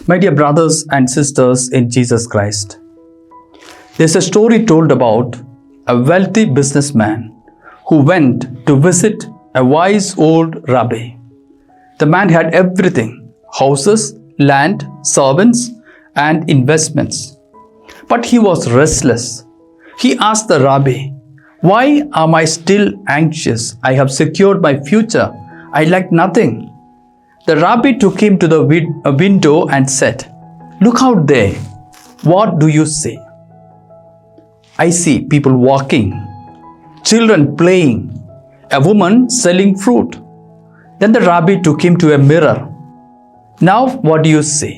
My dear brothers and sisters in Jesus Christ, there's a story told about a wealthy businessman who went to visit a wise old rabbi. The man had everything: houses, land, servants, and investments. But he was restless. He asked the rabbi, "Why am I still anxious? I have secured my future. I lack nothing." The rabbi took him to the window and said, "Look out there. What do you see?" "I see people walking, children playing, a woman selling fruit." Then the rabbi took him to a mirror. "Now what do you see?"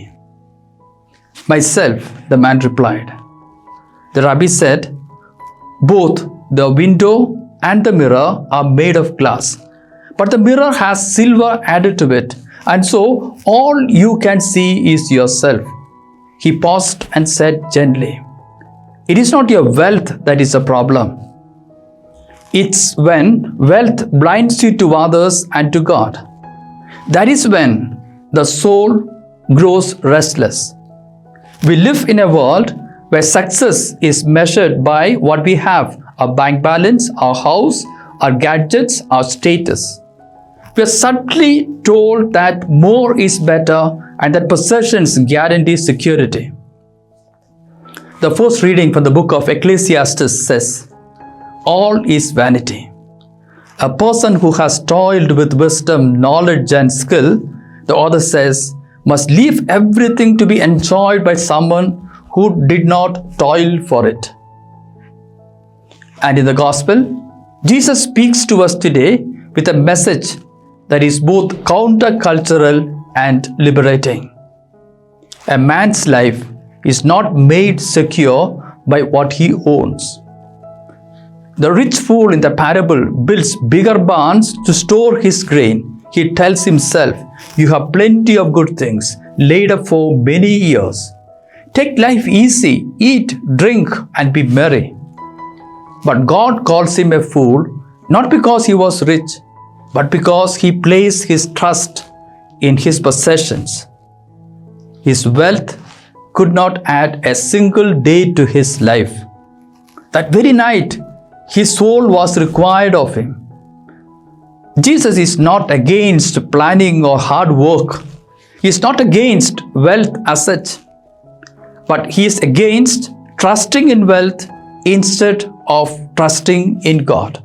"Myself," the man replied. The rabbi said, "Both the window and the mirror are made of glass, but the mirror has silver added to it, and so all you can see is yourself." He paused and said gently, "It is not your wealth that is a problem. It's when wealth blinds you to others and to God. That is when the soul grows restless." We live in a world where success is measured by what we have: our bank balance, our house, our gadgets, our status. We are subtly told that more is better and that possessions guarantee security. The first reading from the book of Ecclesiastes says, "All is vanity." A person who has toiled with wisdom, knowledge, and skill, the author says, must leave everything to be enjoyed by someone who did not toil for it. And in the gospel, Jesus speaks to us today with a message that is both countercultural and liberating. A man's life is not made secure by what he owns. The rich fool in the parable builds bigger barns to store his grain. He tells himself, "You have plenty of good things laid up for many years. Take life easy, eat, drink, and be merry." But God calls him a fool, not because he was rich, but because he placed his trust in his possessions. His wealth could not add a single day to his life. That very night, his soul was required of him. Jesus is not against planning or hard work. He is not against wealth as such, but he is against trusting in wealth instead of trusting in God.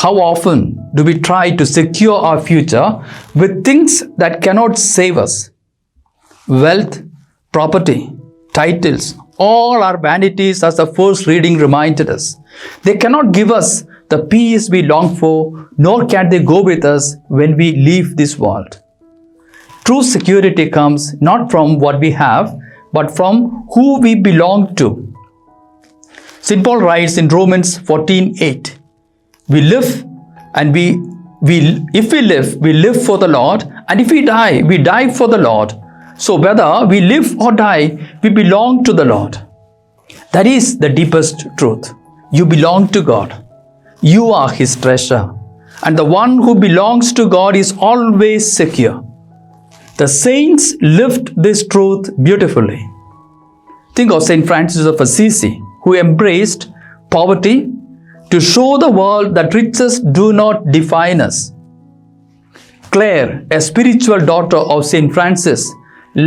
How often do we try to secure our future with things that cannot save us? Wealth, property, titles, all are vanities, as the first reading reminded us. They cannot give us the peace we long for, nor can they go with us when we leave this world. True security comes not from what we have, but from who we belong to. St. Paul writes in Romans 14:8, "We live and if we live, we live for the Lord, and if we die, we die for the Lord. So whether we live or die, we belong to the Lord." That is the deepest truth. You belong to God. You are His treasure, and the one who belongs to God is always secure. The saints lived this truth beautifully. Think of St. Francis of Assisi, who embraced poverty to show the world that riches do not define us. Claire, a spiritual daughter of St. Francis,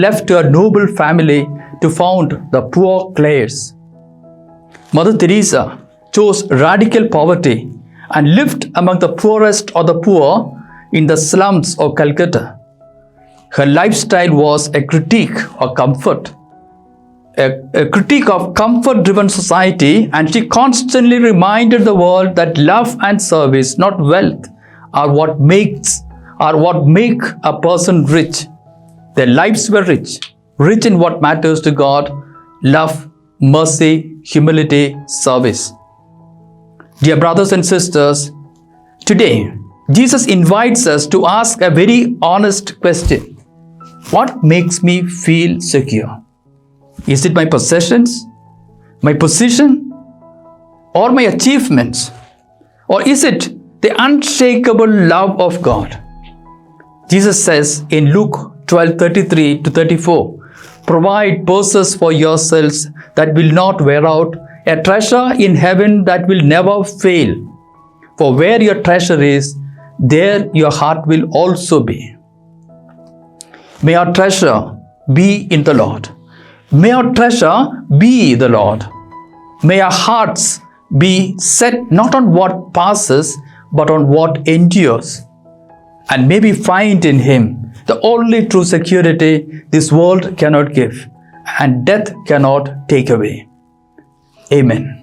left her noble family to found the Poor Clares. Mother Teresa chose radical poverty and lived among the poorest of the poor in the slums of Calcutta. Her lifestyle was a critique of comfort. A critique of comfort-driven society, and she constantly reminded the world that love and service, not wealth, are what make a person rich. Their lives were rich in what matters to God: love, mercy, humility, service. Dear brothers and sisters, today Jesus invites us to ask a very honest question: what makes me feel secure? Is it my possessions, my position, or my achievements? Or is it the unshakable love of God? Jesus says in Luke 12:33 to 34. Provide purses for yourselves that will not wear out, a treasure in heaven that will never fail. For where your treasure is, there your heart will also be. May our treasure be in the Lord. May our treasure be the Lord. May our hearts be set not on what passes, but on what endures. And may we find in Him the only true security this world cannot give and death cannot take away. Amen.